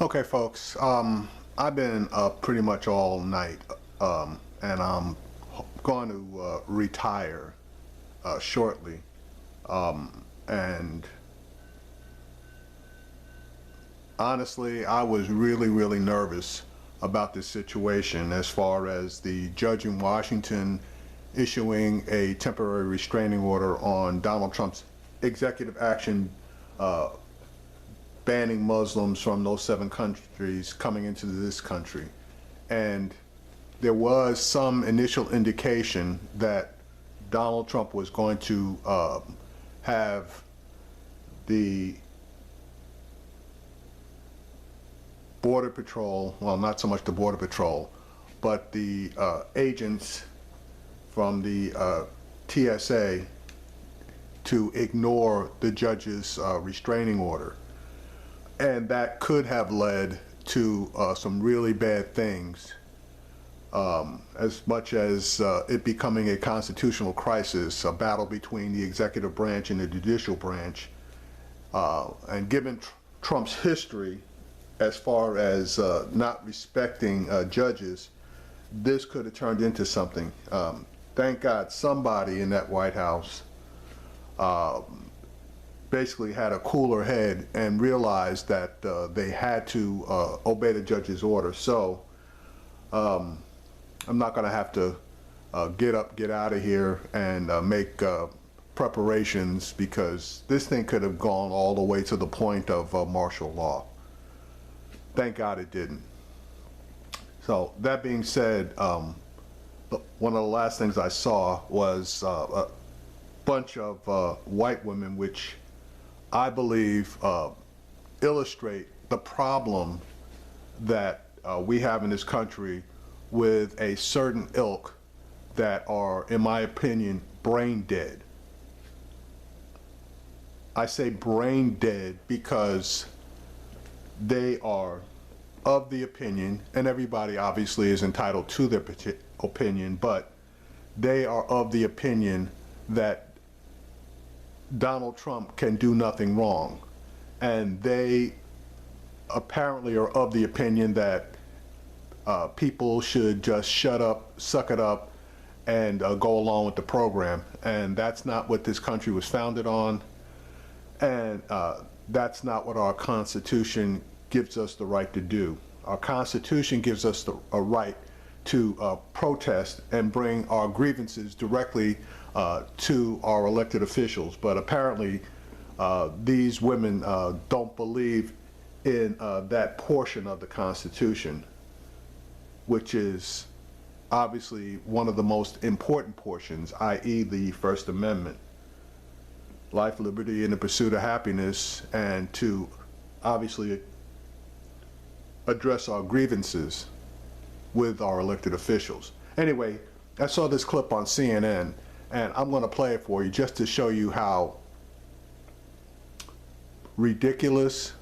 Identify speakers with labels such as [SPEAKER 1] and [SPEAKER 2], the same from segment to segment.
[SPEAKER 1] Okay, folks. I've been up pretty much all night, and I'm going to retire shortly. And honestly, I was really nervous about this situation as far as the judge in Washington issuing a temporary restraining order on Donald Trump's executive action banning Muslims from those 7 countries coming into this country. And there was some initial indication that Donald Trump was going to have the Border Patrol, well, not so much the Border Patrol, but the agents from the TSA to ignore the judge's restraining order. And that could have led to some really bad things, as much as it becoming a constitutional crisis, a battle between the executive branch and the judicial branch. And given Trump's history as far as not respecting judges, this could have turned into something. Thank God somebody in that White House basically had a cooler head and realized that they had to obey the judge's order. So I'm not going to have to get up, get out of here, and make preparations, because this thing could have gone all the way to the point of martial law. Thank God it didn't. So that being said, one of the last things I saw was a bunch of white women, which I believe illustrate the problem that we have in this country with a certain ilk that are, in my opinion, brain dead. I say brain dead because they are of the opinion, and everybody obviously is entitled to their opinion, but they are of the opinion that Donald Trump can do nothing wrong. And they apparently are of the opinion that people should just shut up, suck it up, and go along with the program. And that's not what this country was founded on. And that's not what our Constitution gives us the right to do. Our Constitution gives us a right to protest and bring our grievances directly to our elected officials. But apparently these women don't believe in that portion of the Constitution, which is obviously one of the most important portions, i.e. the First Amendment. Life, liberty, and the pursuit of happiness, and to obviously address our grievances with our elected officials. Anyway, I saw this clip on CNN, and I'm going to play it for you just to show you how ridiculous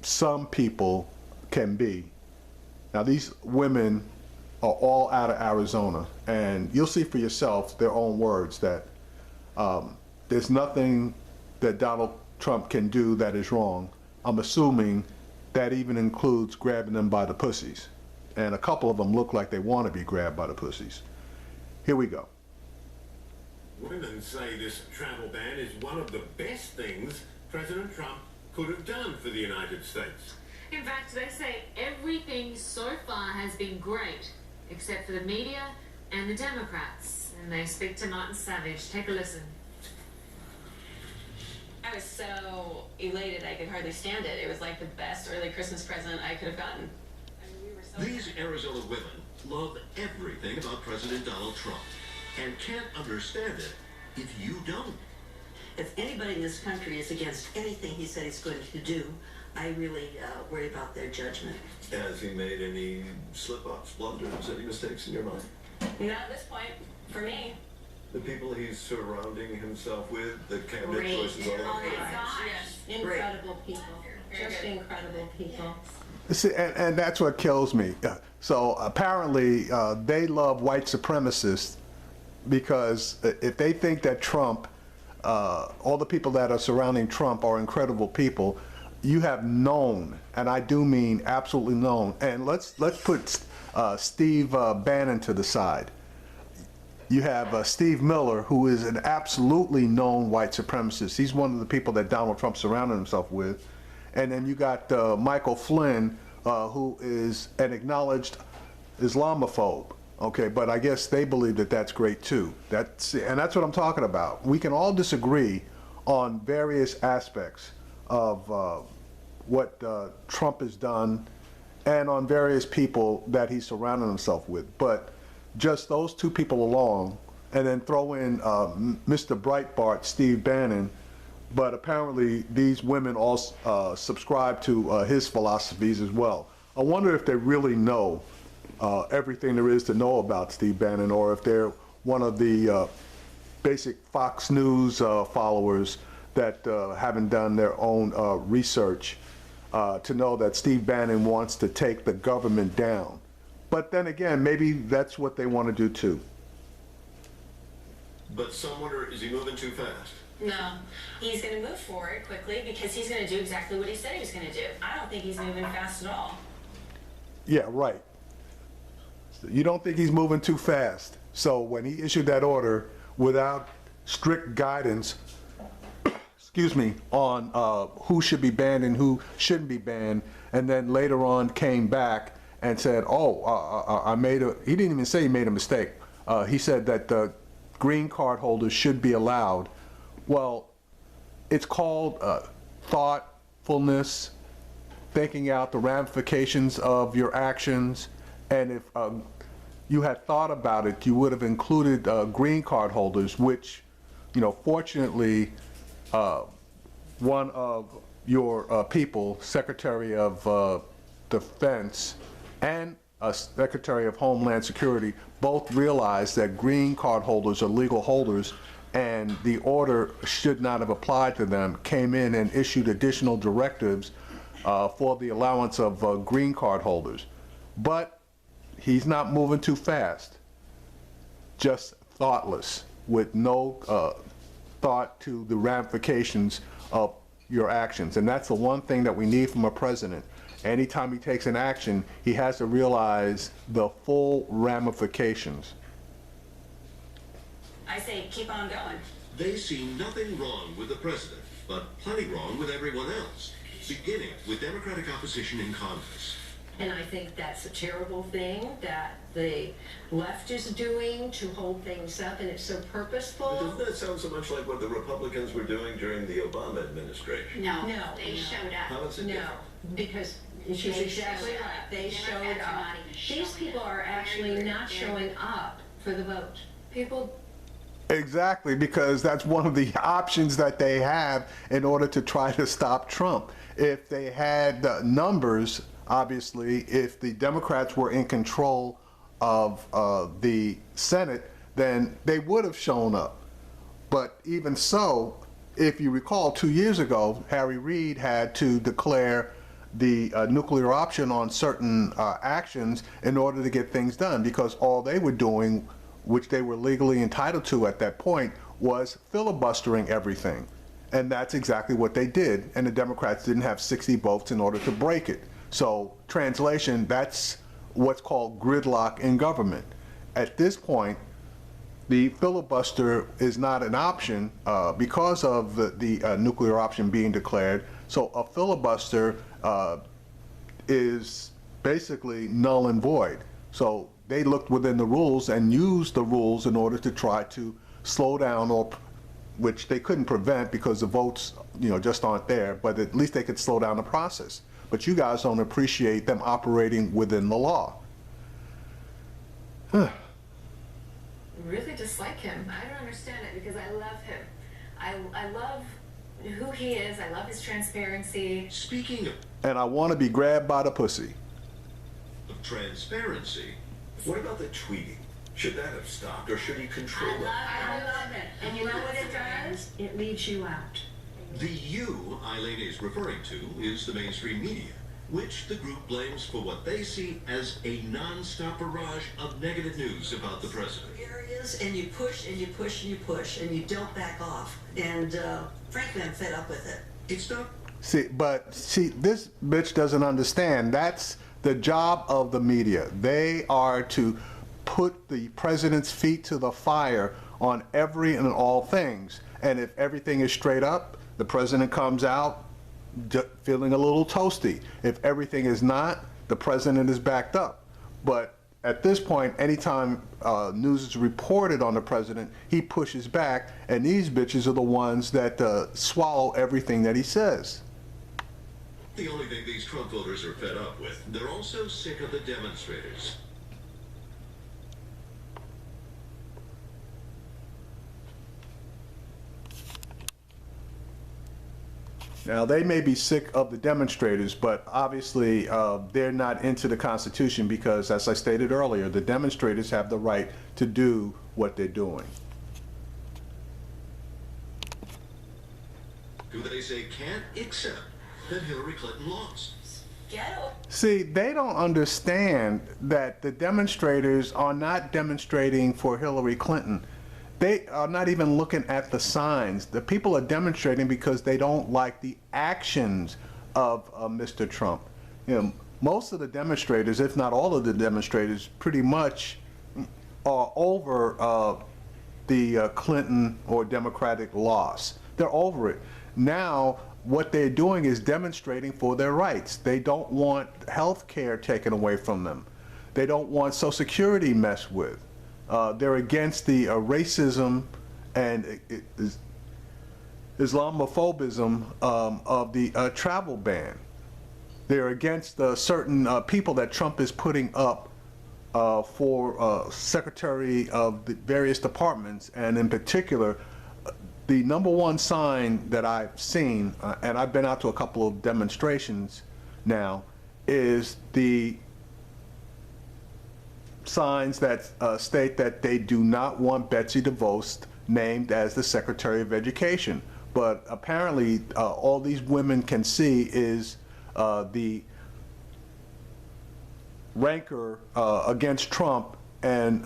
[SPEAKER 1] some people can be. Now, these women are all out of Arizona, and you'll see for yourself their own words that there's nothing that Donald Trump can do that is wrong. I'm assuming that even includes grabbing them by the pussies. And a couple of them look like they want to be grabbed by the pussies. Here we go.
[SPEAKER 2] Women say this travel ban is one of the best things President Trump could have done for the United States.
[SPEAKER 3] In fact, they say everything so far has been great, except for the media and the Democrats. And they speak to Martin Savage. Take a listen.
[SPEAKER 4] I was so elated I could hardly stand it. It was like the best early Christmas present I could have gotten.
[SPEAKER 2] These Arizona women love everything about President Donald Trump and can't understand it if you don't.
[SPEAKER 5] If anybody in this country is against anything he said he's going to do, I really worry about their judgment.
[SPEAKER 2] Has he made any slip-ups, blunders, any mistakes in your mind?
[SPEAKER 4] Not at this point, for me.
[SPEAKER 2] The people he's surrounding himself with, the cabinet
[SPEAKER 4] Great.
[SPEAKER 2] choices, all
[SPEAKER 4] Oh
[SPEAKER 2] of
[SPEAKER 4] my
[SPEAKER 2] that.
[SPEAKER 4] gosh. Incredible people. Just incredible people.
[SPEAKER 1] See, and that's what kills me. So apparently they love white supremacists, because if they think that Trump, all the people that are surrounding Trump are incredible people, you have known, and I do mean absolutely known, and let's put Steve Bannon to the side. You have Steve Miller, who is an absolutely known white supremacist. He's one of the people that Donald Trump surrounded himself with. And then you got Michael Flynn, who is an acknowledged Islamophobe. Okay, but I guess they believe that that's great too. And that's what I'm talking about. We can all disagree on various aspects of what Trump has done and on various people that he's surrounded himself with. But just those two people alone, and then throw in Mr. Breitbart, Steve Bannon, but apparently these women all subscribe to his philosophies as well. I wonder if they really know everything there is to know about Steve Bannon, or if they're one of the basic Fox News followers that haven't done their own research to know that Steve Bannon wants to take the government down. But then again, maybe that's what they want to do too.
[SPEAKER 2] But some wonder, is he moving too fast?
[SPEAKER 4] No, he's going to move forward quickly because he's going to do exactly what he said he was going to do. I don't think he's moving fast at all.
[SPEAKER 1] Yeah, right. You don't think he's moving too fast. So when he issued that order without strict guidance, excuse me, on who should be banned and who shouldn't be banned, and then later on came back and said, he didn't even say he made a mistake. He said that the green card holders should be allowed. Well, it's called thoughtfulness, thinking out the ramifications of your actions. And if you had thought about it, you would have included green card holders, which, fortunately, one of your people, Secretary of Defense and Secretary of Homeland Security, both realized that green card holders are legal holders, and the order should not have applied to them, came in and issued additional directives for the allowance of green card holders. But he's not moving too fast, just thoughtless, with no thought to the ramifications of your actions. And that's the one thing that we need from a president. Anytime he takes an action, he has to realize the full ramifications.
[SPEAKER 4] I say keep on going.
[SPEAKER 2] They see nothing wrong with the president, but plenty wrong with everyone else, beginning with Democratic opposition in Congress.
[SPEAKER 5] And I think that's a terrible thing that the left is doing to hold things up, and it's so purposeful.
[SPEAKER 6] But doesn't that sound so much like what the Republicans were doing during the Obama administration?
[SPEAKER 7] No,
[SPEAKER 5] No,
[SPEAKER 7] they
[SPEAKER 5] no.
[SPEAKER 7] showed up.
[SPEAKER 6] How is it
[SPEAKER 5] No,
[SPEAKER 6] different?
[SPEAKER 5] because she's
[SPEAKER 7] They
[SPEAKER 5] exactly
[SPEAKER 7] showed
[SPEAKER 5] right.
[SPEAKER 7] up.
[SPEAKER 5] They
[SPEAKER 7] The
[SPEAKER 5] showed
[SPEAKER 7] Democrats are
[SPEAKER 5] up.
[SPEAKER 7] not even
[SPEAKER 5] These
[SPEAKER 7] showing
[SPEAKER 5] people
[SPEAKER 7] up.
[SPEAKER 5] are actually not showing up for the vote.
[SPEAKER 3] People
[SPEAKER 1] Exactly, because that's one of the options that they have in order to try to stop Trump. If they had the numbers, obviously, if the Democrats were in control of the Senate, then they would have shown up. But even so, if you recall, 2 years ago, Harry Reid had to declare the nuclear option on certain actions in order to get things done, because all they were doing, which they were legally entitled to at that point, was filibustering everything. And that's exactly what they did. And the Democrats didn't have 60 votes in order to break it. So, translation, that's what's called gridlock in government. At this point, the filibuster is not an option because of the nuclear option being declared. So a filibuster is basically null and void. So they looked within the rules and used the rules in order to try to slow down, or which they couldn't prevent because the votes, just aren't there, but at least they could slow down the process. But you guys don't appreciate them operating within the law.
[SPEAKER 3] really dislike him. I don't understand it because I love him. I love who he is. I love his transparency.
[SPEAKER 2] Speaking
[SPEAKER 1] And I want to be grabbed by the pussy.
[SPEAKER 2] of transparency,
[SPEAKER 6] What about the tweeting? Should that have stopped, or should he control it?
[SPEAKER 5] I love it. And you know what it does? It leaves you out.
[SPEAKER 2] the you Eileen is referring to is the mainstream media, which the group blames for what they see as a non-stop barrage of negative news about the president.
[SPEAKER 5] Areas, and you push and you push and you push and you don't back off. And frankly, I'm fed up with it.
[SPEAKER 2] It's not
[SPEAKER 1] See, this bitch doesn't understand. That's the job of the media. They are to put the president's feet to the fire on every and all things. And if everything is straight up, the president comes out feeling a little toasty. If everything is not, the president is backed up. But at this point, anytime news is reported on the president, he pushes back, and these bitches are the ones that swallow everything that he says.
[SPEAKER 2] The only thing these Trump voters are fed up with, they're also sick of the demonstrators.
[SPEAKER 1] Now, they may be sick of the demonstrators, but obviously they're not into the Constitution because, as I stated earlier, the demonstrators have the right to do what they're doing.
[SPEAKER 2] Who they say can't accept that Hillary Clinton lost.
[SPEAKER 4] Ghetto.
[SPEAKER 1] See, they don't understand that the demonstrators are not demonstrating for Hillary Clinton. They are not even looking at the signs. The people are demonstrating because they don't like the actions of Mr. Trump. You know, most of the demonstrators, if not all of the demonstrators, pretty much are over the Clinton or Democratic loss. They're over it. Now, what they're doing is demonstrating for their rights. They don't want health care taken away from them. They don't want Social Security messed with. They're against the racism and Islamophobism of the travel ban. They're against certain people that Trump is putting up for secretary of the various departments, and in particular, the number one sign that I've seen, and I've been out to a couple of demonstrations now, is the signs that state that they do not want Betsy DeVos named as the Secretary of Education. But apparently all these women can see is the rancor against Trump and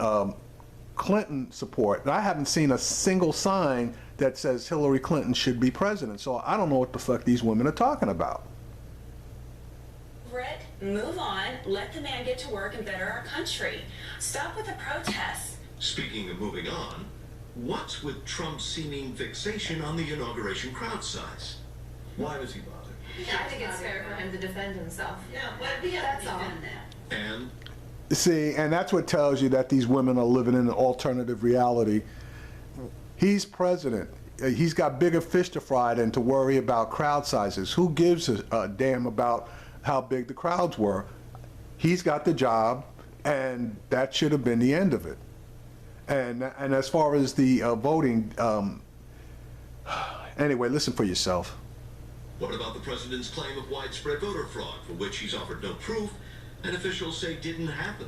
[SPEAKER 1] Clinton support. And I haven't seen a single sign that says Hillary Clinton should be president. So I don't know what the fuck these women are talking about.
[SPEAKER 4] Red, move on, let the man get to work and better our country. Stop with the protests.
[SPEAKER 2] Speaking of moving on, what's with Trump's seeming fixation on the inauguration crowd size?
[SPEAKER 6] Why was he bothered?
[SPEAKER 3] I think it's fair for him to defend himself.
[SPEAKER 4] Yeah, but that's all.
[SPEAKER 2] And
[SPEAKER 1] See, and that's what tells you that these women are living in an alternative reality. He's president. He's got bigger fish to fry than to worry about crowd sizes. Who gives a damn about how big the crowds were? He's got the job, and that should have been the end of it. And as far as the voting, anyway, listen for yourself.
[SPEAKER 2] what about the president's claim of widespread voter fraud, for which he's offered no proof, and officials say didn't happen?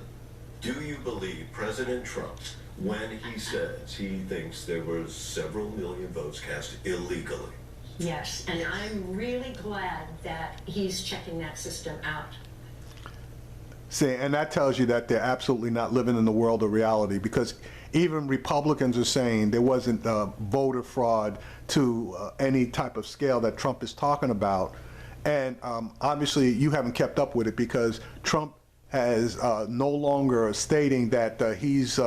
[SPEAKER 6] Do you believe President Trump when he says he thinks there were several million votes cast illegally?
[SPEAKER 5] Yes, and I'm really glad that he's checking that system out.
[SPEAKER 1] See, and that tells you that they're absolutely not living in the world of reality, because even Republicans are saying there wasn't voter fraud to any type of scale that Trump is talking about. And obviously you haven't kept up with it, because Trump has no longer stating that he's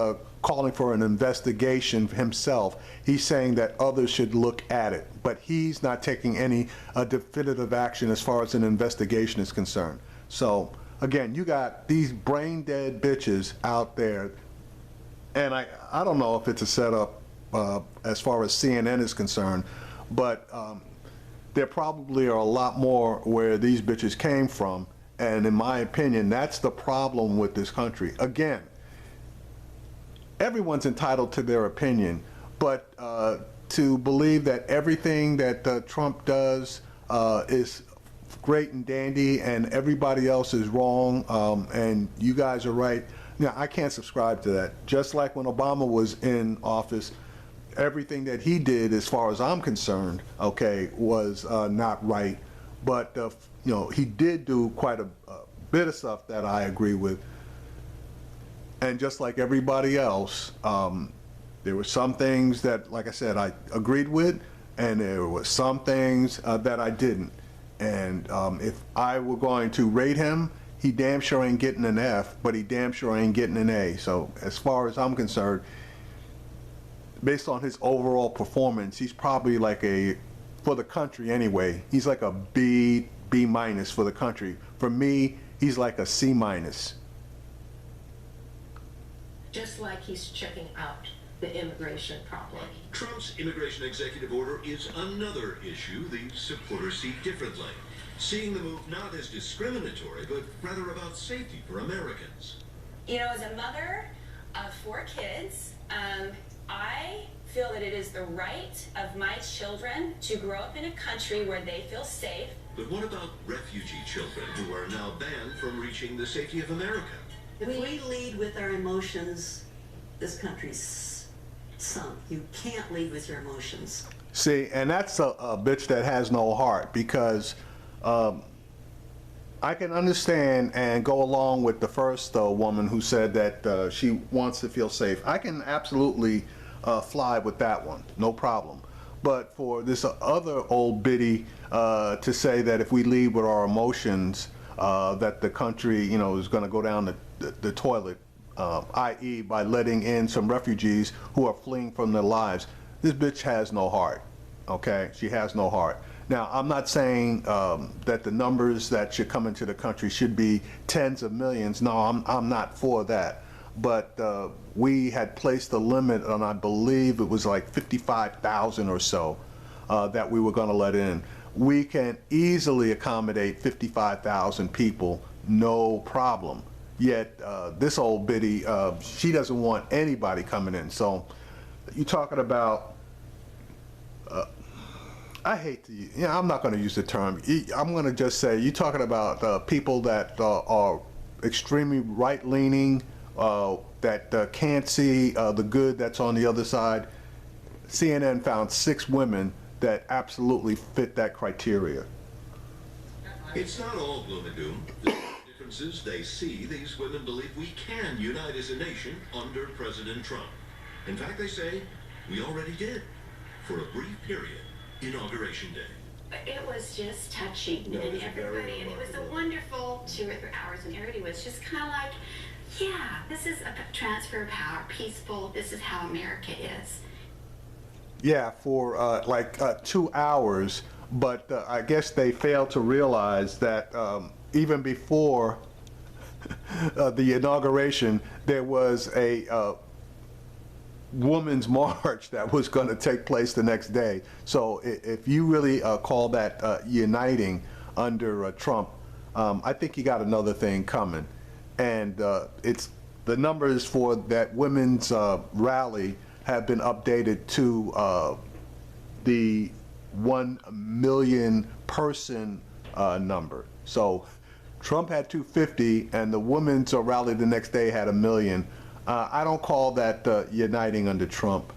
[SPEAKER 1] calling for an investigation himself. He's saying that others should look at it, but he's not taking any definitive action as far as an investigation is concerned. So again, you got these brain dead bitches out there, and I don't know if it's a setup as far as CNN is concerned, but there probably are a lot more where these bitches came from. And in my opinion, that's the problem with this country. Again, everyone's entitled to their opinion, but to believe that everything that Trump does is great and dandy and everybody else is wrong and you guys are right, now I can't subscribe to that. Just like when Obama was in office, everything that he did, as far as I'm concerned, okay, was not right. But you know, he did do quite a bit of stuff that I agree with. And just like everybody else, there were some things that, like I said, I agreed with, and there were some things that I didn't. And if I were going to rate him, he damn sure ain't getting an F, but he damn sure ain't getting an A. So as far as I'm concerned, based on his overall performance, he's probably like a, for the country anyway, he's like a B minus for the country. For me, he's like a C minus.
[SPEAKER 5] Just like he's checking out the immigration problem.
[SPEAKER 2] Trump's immigration executive order is another issue the supporters see differently, seeing the move not as discriminatory, but rather about safety for Americans.
[SPEAKER 4] You know, as a mother of 4 kids, I feel that it is the right of my children to grow up in a country where they feel safe.
[SPEAKER 2] But what about refugee children who are now banned from reaching the safety of America?
[SPEAKER 7] If we lead with our emotions, this country's sunk. You can't lead with your emotions.
[SPEAKER 1] See, and that's a bitch that has no heart, because I can understand and go along with the first woman who said that she wants to feel safe. I can absolutely fly with that one, no problem. But for this other old biddy to say that if we lead with our emotions, that the country, you know, is going to go down the toilet, i.e. by letting in some refugees who are fleeing from their lives. This bitch has no heart, okay? She has no heart. Now, I'm not saying that the numbers that should come into the country should be tens of millions. No, I'm not for that. But we had placed a limit on, I believe it was like 55,000 or so that we were going to let in. We can easily accommodate 55,000 people, no problem. Yet this old biddy, she doesn't want anybody coming in. So you're talking about, I hate to, I'm not going to use the term. I'm going to just say you're talking about people that are extremely right-leaning, that can't see the good that's on the other side. CNN found 6 women that absolutely fit that criteria.
[SPEAKER 2] It's not all gloom and doom. The differences they see, these women believe we can unite as a nation under President Trump. In fact, they say we already did, for a brief period, Inauguration Day.
[SPEAKER 8] It was just touching
[SPEAKER 6] No, it
[SPEAKER 8] and
[SPEAKER 6] was
[SPEAKER 8] everybody, and it was a wonderful 2 or 3 hours, and everybody was just kind of like, yeah, this is a transfer of power, peaceful, this is how America is.
[SPEAKER 1] Yeah, for like 2 hours, but I guess they failed to realize that even before the inauguration, there was a women's march that was going to take place the next day. So if you really call that uniting under Trump, I think you got another thing coming. And it's the numbers for that women's rally have been updated to the 1 million person number. So Trump had 250 and the women's rally the next day had 1 million. I don't call that uniting under Trump.